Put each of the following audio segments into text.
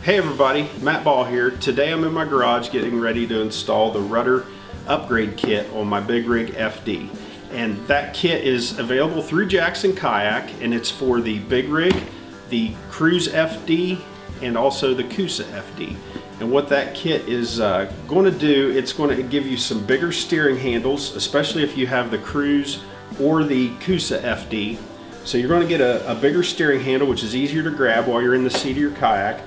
Hey everybody, Matt Ball here. Today I'm in my garage getting ready to install the rudder upgrade kit on my Big Rig FD. And that kit is available through Jackson Kayak, and it's for the Big Rig, the Cruise FD, and also the Coosa FD. And what that kit is going to do, it's going to give you some bigger steering handles, especially if you have the Cruise or the Coosa FD. So you're going to get a bigger steering handle, which is easier to grab while you're in the seat of your kayak.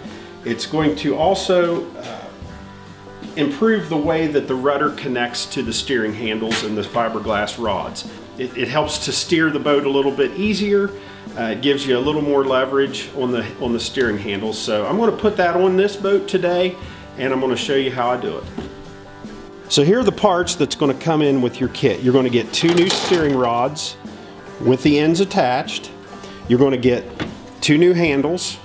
It's going to also improve the way that the rudder connects to the steering handles and the fiberglass rods. It helps to steer the boat a little bit easier. It gives you a little more leverage on the steering handles. So I'm going to put that on this boat today, and I'm going to show you how I do it. So here are the parts that's going to come in with your kit. You're going to get 2 new steering rods with the ends attached. You're going to get 2 new handles.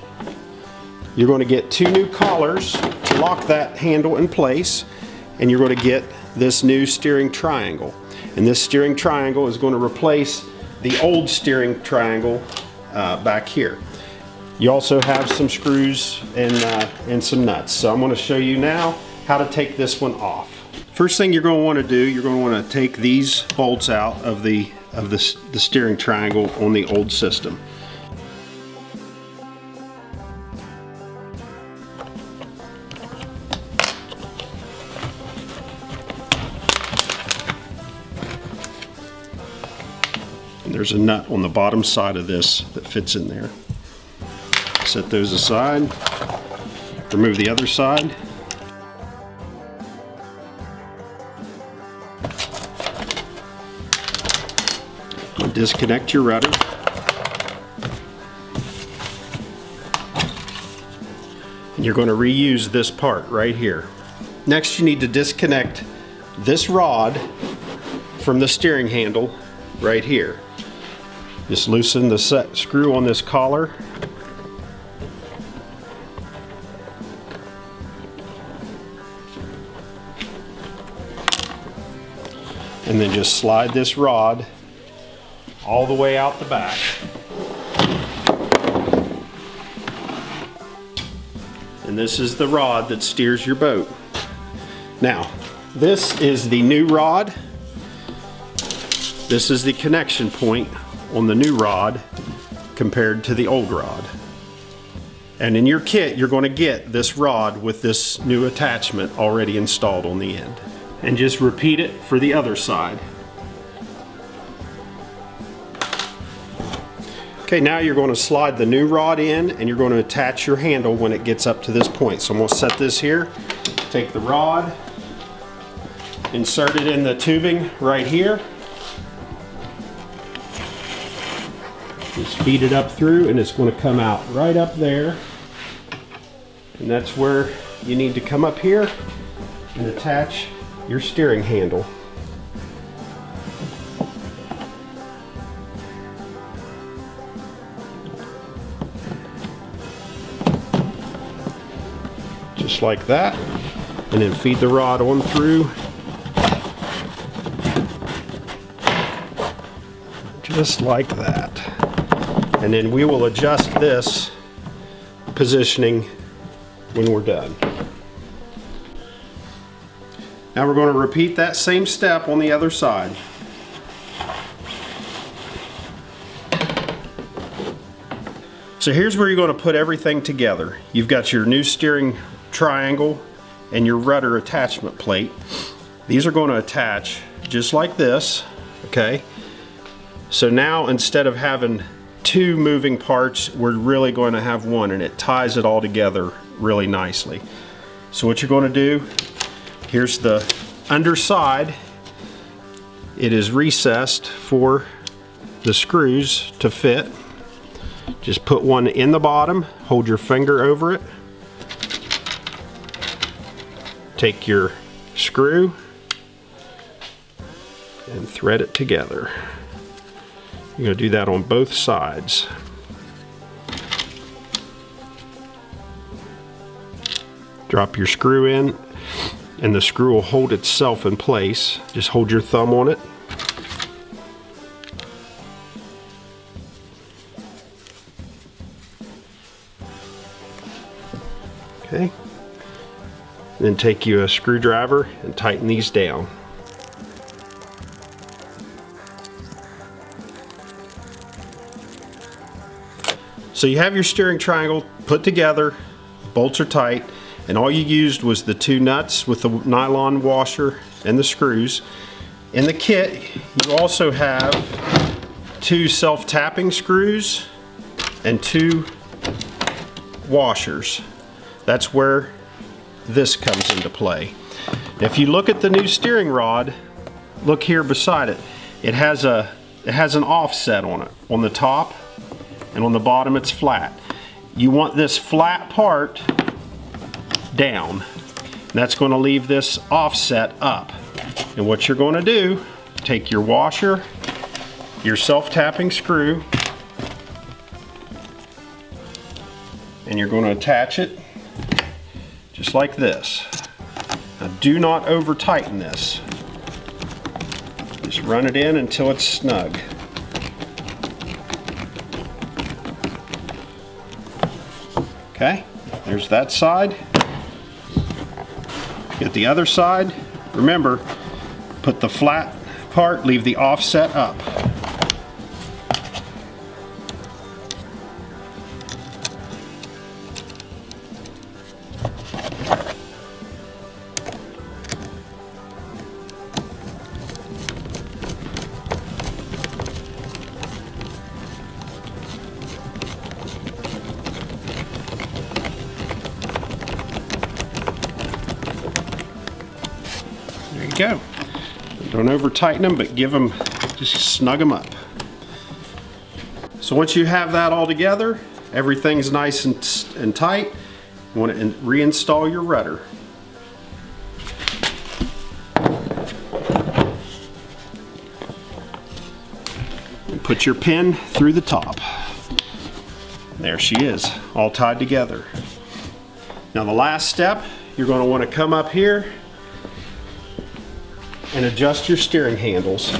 You're going to get 2 new collars to lock that handle in place, and you're going to get this new steering triangle. And this steering triangle is going to replace the old steering triangle back here. You also have some screws and some nuts. So I'm going to show you now how to take this one off. First thing you're going to want to do, you're going to want to take these bolts out of the steering triangle on the old system. And there's a nut on the bottom side of this that fits in there. Set those aside. Remove the other side. Disconnect your rudder. And you're going to reuse this part right here. Next, you need to disconnect this rod from the steering handle right here. Just loosen the screw on this collar. And then just slide this rod all the way out the back. And this is the rod that steers your boat. Now, this is the new rod. This is the connection point on the new rod compared to the old rod. And in your kit, you're going to get this rod with this new attachment already installed on the end. And just repeat it for the other side. Okay, now you're going to slide the new rod in, and you're going to attach your handle when it gets up to this point. So I'm going to set this here, take the rod, insert it in the tubing right here. Just feed it up through, and it's going to come out right up there. And that's where you need to come up here and attach your steering handle. Just like that, and then feed the rod on through. Just like that. And then we will adjust this positioning when we're done. Now we're going to repeat that same step on the other side. So here's where you're going to put everything together. You've got your new steering triangle and your rudder attachment plate. These are going to attach just like this, okay? So now instead of having 2 moving parts, we're really going to have one, and it ties it all together really nicely. So what you're going to do, here's the underside. It is recessed for the screws to fit. Just put one in the bottom, hold your finger over it. Take your screw and thread it together. You're going to do that on both sides. Drop your screw in, and the screw will hold itself in place. Just hold your thumb on it. Okay. Then take you a screwdriver and tighten these down. So you have your steering triangle put together, bolts are tight, and all you used was the 2 nuts with the nylon washer and the screws. In the kit, you also have 2 self-tapping screws and 2 washers. That's where this comes into play. If you look at the new steering rod, look here beside it. It has an offset on it. On the top and on the bottom it's flat. You want this flat part down. And that's going to leave this offset up. And what you're going to do, take your washer, your self-tapping screw, and you're going to attach it just like this. Now do not over tighten this. Just run it in until it's snug. Okay, there's that side. Get the other side. Remember, put the flat part, leave the offset up. There you go. Don't over tighten them, but just snug them up. So once you have that all together, everything's nice and tight, you want to reinstall your rudder. And put your pin through the top. There she is, all tied together. Now the last step, you're going to want to come up here and adjust your steering handles.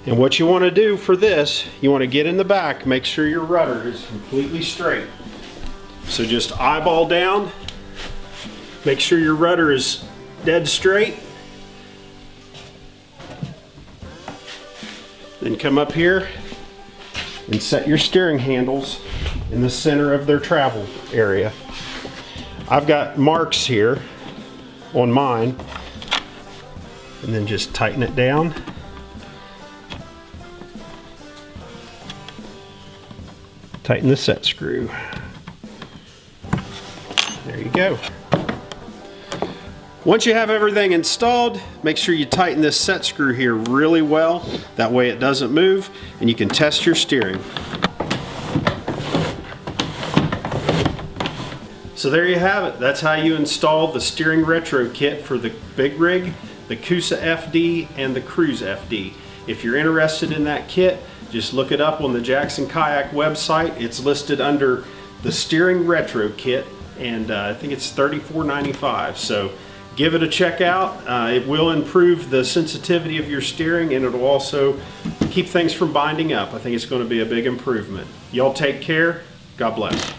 And what you want to do for this, you want to get in the back, make sure your rudder is completely straight. So just eyeball down, make sure your rudder is dead straight. Then come up here and set your steering handles in the center of their travel area. I've got marks here on mine. And then just tighten it down. Tighten the set screw. There you go. Once you have everything installed, make sure you tighten this set screw here really well. That way it doesn't move and you can test your steering. So there you have it. That's how you install the steering retro kit for the big rig, the Coosa FD and the Cruise FD. If you're interested in that kit, just look it up on the Jackson Kayak website. It's listed under the steering retro kit, and I think it's $34.95. So give it a check out. It will improve the sensitivity of your steering, and it'll also keep things from binding up. I think it's going to be a big improvement. Y'all take care. God bless.